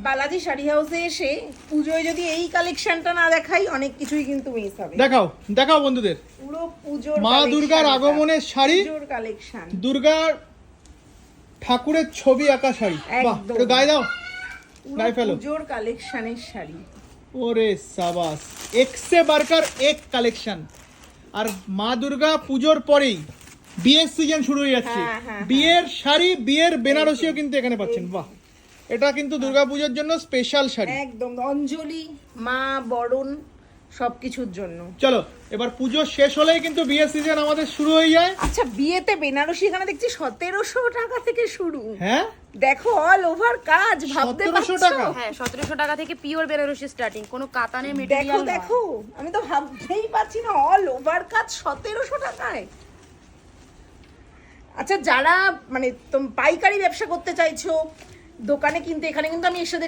বালাজি শাড়ি হাউসে এসে পুজোয় যদি এই কালেকশনটা না দেখাই অনেক কিছুই কিন্তু মিস হবে। দেখাও দেখাও বন্ধুদের, পুরো পুজোর মা দুর্গার আগমনের শাড়ি, পুজোর কালেকশন, দুর্গার ঠাকুরের ছবি আঁকা শাড়ি। বাহ, একদম। একটু গায়ে দাও, গায়ে ফেলো। পুজোর কালেকশনের শাড়ি। ওরে সাবাস, এক সে বারকার এক কালেকশন। আর মা দুর্গা পুজোর পরেই বিয়ের সিজন শুরু হয়ে যাচ্ছে। হ্যাঁ, হ্যাঁ, বিয়ের শাড়ি, বিয়ের বেনারসিও কিন্তু এখানে পাচ্ছেন। বাহ, এটা কিন্তু দুর্গাপুজোর জন্য স্পেশাল শাড়ি। একদম অঞ্জলি, মা বরণ সবকিছুর জন্য। চলো, এবার পুজো শেষ হলেই কিন্তু বিয়ের সিজন আমাদের শুরু হয়ে যায়। আচ্ছা, বিয়েতে বেনারসি এখানে দেখছি 1700 টাকা থেকে শুরু। হ্যাঁ, দেখো অল ওভার কাজ, ভাবতে 1700 পারছো? টাকা? হ্যাঁ 1700 টাকা থেকে পিওর বেনারসি স্টার্টিং, কোনো কাতানের দেখো মেটেরিয়াল দেখো, আমি তো ভাবতেই পারছি না, অল ওভার কাজ 1700 টাকায়। আচ্ছা, যারা মানে পাইকারি ব্যবসা করতে চাইছো দোকানে, কিন্তু এখানে কিন্তু আমি এসে